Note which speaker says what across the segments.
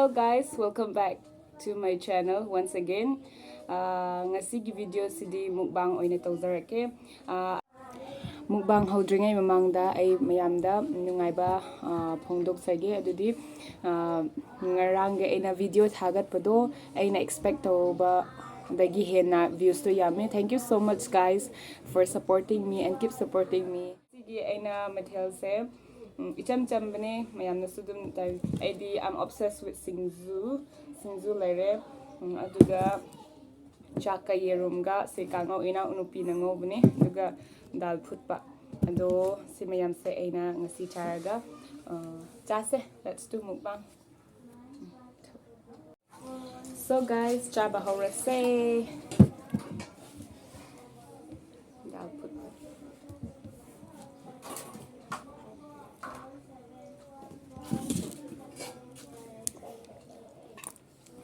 Speaker 1: Hello guys, welcome back to my channel once again. Ngasigi video sidi mukbang oina tawjarake. Mukbang hawdringay mamangda ay mayamda nungayba phongdoksage adudi ngarangge aina video thagatpado aina expect tawba dagi hena views to yame. Thank you so much guys for supporting me and keep supporting me. Sigi aina mathel se icham chambane mayamna sudum tai aidi I'm obsessed with singzu lere aduga chaka yerumga se kango ina unupi na ngobne aduga dal phutpa ado si mayam se aina ngasi charaga chase. Let's do mukbang. So guys, chaba horase dal phutpa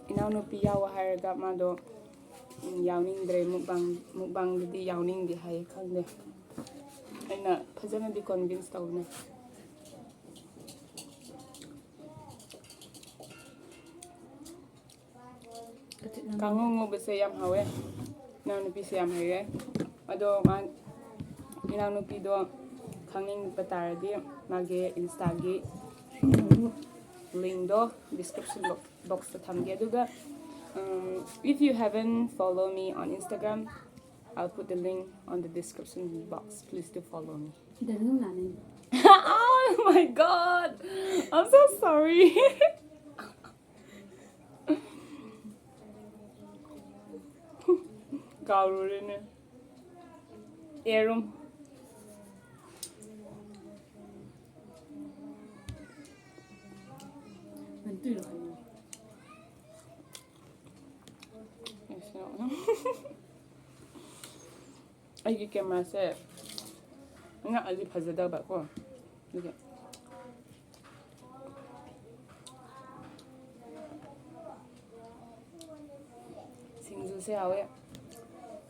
Speaker 1: ina unupi yawa haraga mado yawningdre mukbangdadi yawningdi hai khangde aina phajana di convince tawne. Kango ngobase yam hawe ina nupi se yam haye ado man ina nupi do khangning pataradi mage insta gi link do description box ta thamge aduga if you haven't followed me on Instagram, I'll put the link on the description box. Please do follow me. Oh my god! I'm so sorry. Gaururine. Erum. 아이기 깨마세 나 아직 파자다 봐고 이게 싱주세 하we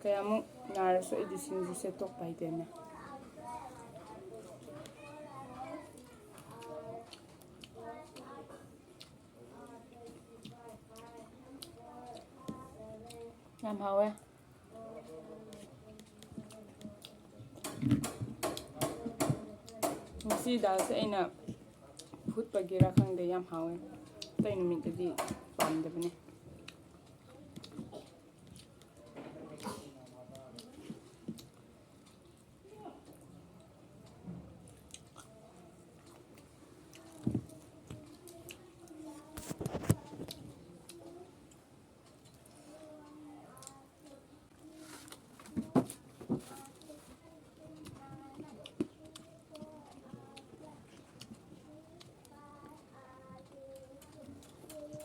Speaker 1: kaya mo naraso edi 싱주세 tok paidene yam hawe ngasi dalse aina phutpagira khangde yam hawe tai numitadi pamdabane.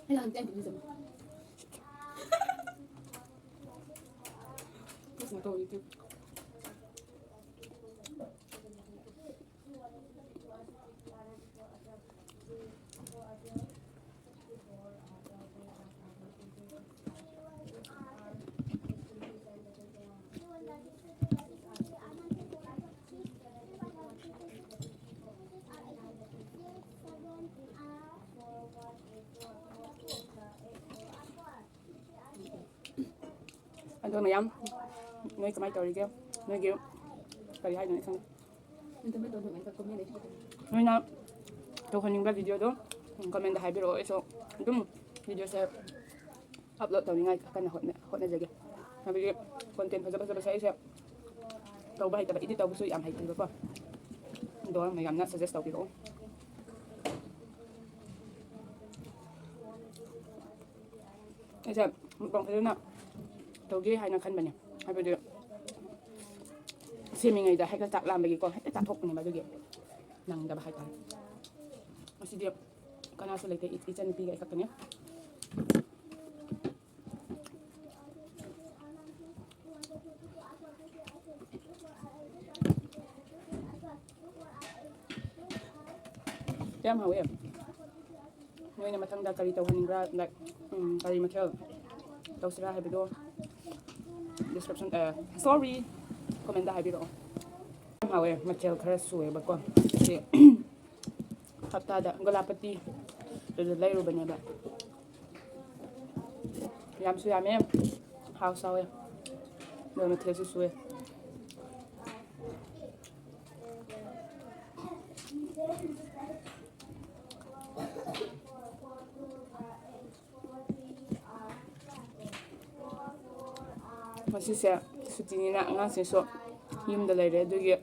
Speaker 2: Kailangan tayo bilisan mo. Mas mo to YouTube.
Speaker 1: Ado mayam noi kamay tawrige noi gyo kari hay noi sang
Speaker 2: Minta mo to ng comment dito.
Speaker 1: noi na to kaning ba video do comment hay biro so dum video sa upload tawni ngay kan hot na jage habi content phaja sa isa taw ba hay ta edit taw bu su am hay ko do mayam na suggest taw biro isa bang phaja na tawgi hay na kan ba niya habi 세밍을 이제 해가 딱 라면이고 딱 톡분이 맞으게 낭다 봐 할까 어시디어 가나서 이렇게 이전 비가 있었거든요. Jam hawe ngoy na matangda kari taw haningra like kari makel taw sira habido description sorry comment da habido hawe makel khara suwe ba ko haptada golapati do lairu bane ba ꯌꯥꯝꯁꯨ ꯌꯥꯝꯃꯦ ꯍꯥꯎꯁꯨ ꯍꯥꯎꯋꯦ ꯑꯗꯨꯒ ꯃꯊꯦꯜꯁꯨ ꯁꯨꯑꯦ ꯉꯁꯤꯁꯦ ꯁꯨꯇꯤꯅꯤꯅ ꯑꯉꯥꯡꯁꯤꯡꯁꯨ ꯌꯨꯝꯗ ꯂꯩꯔꯦ ꯑꯗꯨꯒꯤ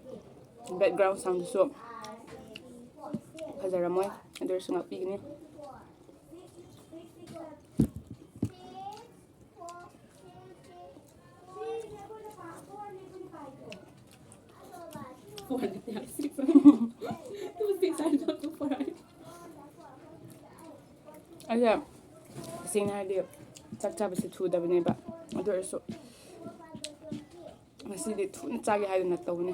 Speaker 1: ꯕꯦꯛꯒ꯭ꯔꯥꯎꯟ ꯁꯥꯎꯟꯗꯨꯁꯨ ꯐꯖꯔꯝꯃꯣꯏ ꯑꯗꯨ ꯑꯣꯏꯔꯁꯨ ꯉꯥꯛꯄꯤꯒꯅꯤ
Speaker 2: Four and a half, 6. 2 6 I don't do 4.
Speaker 1: ꯑꯩꯁꯦ ꯇꯁꯦꯡꯅ ꯍꯥꯏꯔꯗꯤ ꯆꯥꯛ ꯆꯥꯕꯁꯦ ꯊꯨꯗꯕꯅꯦꯕ ꯑꯗꯨ ꯑꯣꯏꯔꯁꯨ ꯉꯁꯤꯗꯤ ꯊꯨꯅ ꯆꯥꯒꯦ ꯍꯥꯏꯗꯅ ꯇꯧꯕꯅꯦ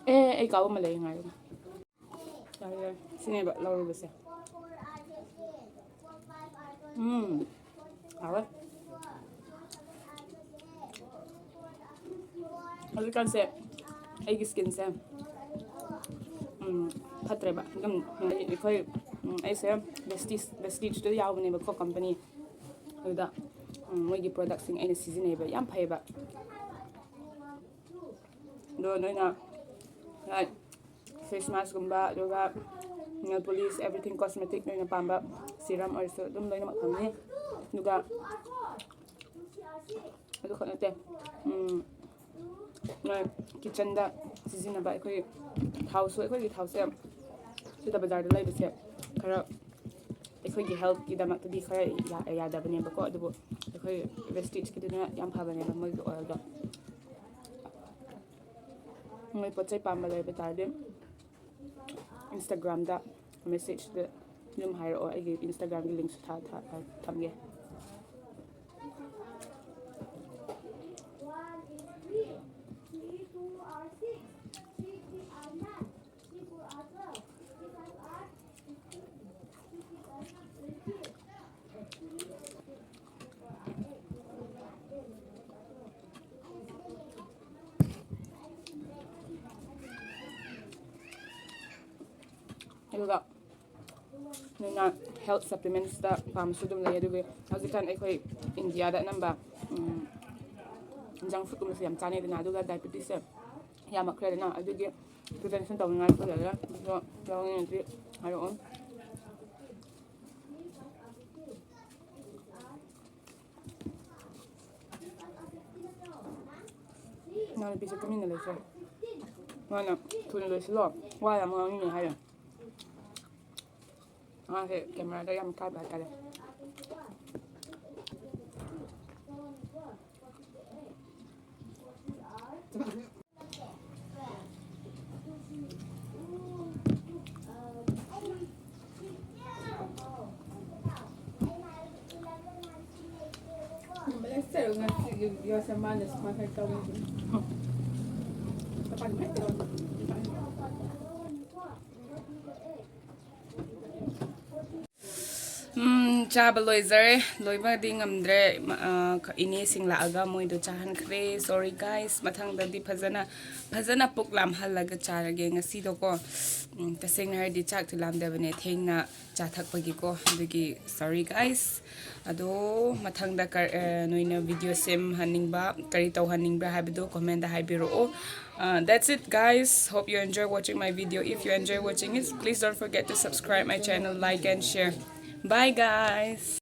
Speaker 1: ꯑꯩ ꯀꯥꯎꯕ ꯑꯃ ꯂꯩ ꯉꯥꯏꯌꯣ ꯌꯥꯔꯦ ꯁꯤꯅꯦꯕ ꯂꯧꯔꯨꯕꯁꯦ ꯍꯥꯎꯋꯦ ꯍꯧꯖꯤꯛꯀꯥꯟꯁꯦ ꯑꯩꯒꯤ ꯁ꯭ꯀꯤꯟꯁꯦ ꯐꯠꯇ꯭ꯔꯦꯕ ꯑꯗꯨꯝ ꯑꯩꯈꯣꯏ ꯑꯩꯁꯦ ꯕꯦꯁꯇꯤꯁꯇꯨ ꯌꯥꯎꯕꯅꯦꯕꯀꯣ ꯀꯝꯄꯅꯤ ꯑꯗꯨꯗ ꯃꯣꯏꯒꯤ ꯄ꯭ꯔꯣꯗꯛꯁꯤꯡ ꯑꯩꯅ ꯁꯤꯖꯤꯟꯅꯩꯕ ꯌꯥꯝ ꯐꯩꯌꯦꯕ ꯑꯗꯣ ꯅꯣꯏꯅ ꯐꯦꯁ ꯃꯥꯁꯀꯨꯝꯕ ꯑꯗꯨꯒ ꯅꯦꯜ ꯄꯣꯂꯤꯁ ꯑꯦꯚ꯭ꯔꯤꯊꯤꯡ ꯀꯣꯁꯃꯦꯇꯤꯛ ꯅꯣꯏꯅ ꯄꯥꯝꯕ ꯁꯤꯔꯝ ꯑꯣꯏꯔꯁꯨ ꯑꯗꯨꯝ ꯂꯣꯏꯅꯃꯛ ꯐꯪꯅꯤ ꯑꯗꯨꯒ ꯑꯗꯨ ꯈꯛ ꯅꯠꯇꯦ ꯅꯣꯏ ꯀꯤꯠꯆꯟꯗ ꯁꯤꯖꯤꯟꯅꯕ ꯑꯩꯈꯣꯏꯒꯤ ꯊꯥꯎꯁꯨ ꯑꯩꯈꯣꯏꯒꯤ ꯊꯥꯎꯁꯦ ꯁꯤꯗ ꯕꯖꯥꯔꯗ ꯂꯩꯕꯁꯦ ꯈꯔ ꯑꯩꯈꯣꯏꯒꯤ ꯍꯦꯜꯠꯀꯤꯗꯃꯛꯇꯗꯤ ꯈꯔ ꯌꯥꯗꯕꯅꯦꯕꯀꯣ ꯑꯗꯨꯕꯨ ꯑꯩꯈꯣꯏ ꯋꯦꯁꯇꯤꯖꯀꯤꯗꯨꯅ ꯌꯥꯝ ꯐꯕꯅꯦꯕ ꯃꯣꯏꯒꯤ ꯑꯣꯏꯜꯗꯣ ꯃꯣꯏ ꯄꯣꯠ ꯆꯩ ꯄꯥꯝꯕ ꯂꯩꯕ ꯇꯥꯔꯗꯤ ꯏꯟꯁꯇꯥꯒ꯭ꯔꯥꯝꯗ ꯃꯦꯁꯦꯖꯇ ꯑꯗꯨꯝ ꯍꯥꯏꯔꯛꯑꯣ ꯑꯩꯒꯤ ꯏꯟꯁꯇꯥꯒ꯭ꯔꯥꯝꯒꯤ ꯂꯤꯡꯛꯁꯨ ꯊꯝꯒꯦ ꯑꯗꯨꯒ ꯅꯣꯏꯅ ꯍꯦꯜꯠ ꯁꯄ꯭ꯂꯤꯃꯦꯟꯠꯁꯇ ꯄꯥꯝꯕꯁꯨ ꯑꯗꯨꯝ ꯂꯩ ꯑꯗꯨꯒ ꯍꯧꯖꯤꯛꯀꯥꯟ ꯑꯩꯈꯣꯏ ꯏꯟꯗꯤꯌꯥꯗ ꯑꯅꯝꯕ ꯖꯪ ꯐꯨꯗꯀꯨꯝꯕꯁꯦ ꯌꯥꯝ ꯆꯥꯅꯩꯗꯅ ꯑꯗꯨꯒ ꯗꯥꯏꯕꯦꯇꯤꯁꯁꯦ ꯌꯥꯝꯃꯛꯈ꯭ꯔꯦꯗꯅ ꯑꯗꯨꯒꯤ ꯄ꯭ꯔꯤꯚꯦꯟꯁꯟ ꯇꯧꯅꯤꯡꯉꯥꯏꯁꯨ ꯂꯩꯔꯦ ꯑꯗꯣ ꯂꯧꯅꯤꯡꯉꯗꯤ ꯍꯥꯏꯔꯛꯑꯣ ꯏꯅꯥꯎꯅꯨꯄꯤꯁꯦ ꯇꯨꯃꯤꯟꯅ ꯂꯩꯈ꯭ꯔꯦ ꯃꯥꯅ ꯊꯨꯅ ꯂꯣꯏꯁꯤꯜꯂꯣ ꯋꯥ ꯌꯥꯝ ꯉꯥꯡꯅꯤꯡꯉꯦ ꯍꯥꯏꯌꯦ ꯃꯥꯁꯦ ꯀꯦꯃꯦꯔꯥꯗ ꯌꯥꯝ ꯀꯥꯏꯕ ꯍꯥꯏꯇꯥꯔꯦ
Speaker 2: Let's say we're going to give your man a smart head down.
Speaker 1: ꯆꯥꯕ ꯂꯣꯏꯖꯔꯦ ꯂꯣꯏꯕꯗꯤ ꯉꯝꯗ꯭ꯔꯦ ꯏꯅꯦꯁꯤꯡ ꯂꯥꯛꯑꯒ ꯃꯣꯏꯗꯣ ꯆꯥꯍꯟꯈ꯭ꯔꯦ ꯁꯣꯔꯤ ꯒꯥꯏꯁ ꯃꯊꯪꯗꯗꯤ ꯐꯖꯅ ꯄꯨꯛ ꯂꯥꯝꯍꯜꯂꯒ ꯆꯥꯔꯒꯦ ꯉꯁꯤꯗꯣꯀꯣ ꯇꯁꯦꯡꯅ ꯍꯥꯏꯔꯗꯤ ꯆꯥꯛꯇꯤ ꯂꯥꯝꯗꯕꯅꯦ ꯊꯦꯡꯅ ꯆꯥꯊꯛꯄꯒꯤꯀꯣ ꯑꯗꯨꯒꯤ ꯁꯣꯔꯤ ꯒꯥꯏꯁ ꯑꯗꯣ ꯃꯊꯪꯗ ꯅꯣꯏꯅ ꯚꯤꯗꯤꯑꯣ ꯁꯦꯝꯍꯟꯅꯤꯡꯕ ꯀꯔꯤ ꯇꯧꯍꯟꯅꯤꯡꯕ꯭ꯔꯥ ꯍꯥꯏꯕꯗꯣ ꯀꯣꯃꯦꯟꯗ ꯍꯥꯏꯕꯤꯔꯛꯑꯣ that's it guys hope you enjoy watching my video if you enjoy watching it please don't forget to subscribe my channel like and share bye guys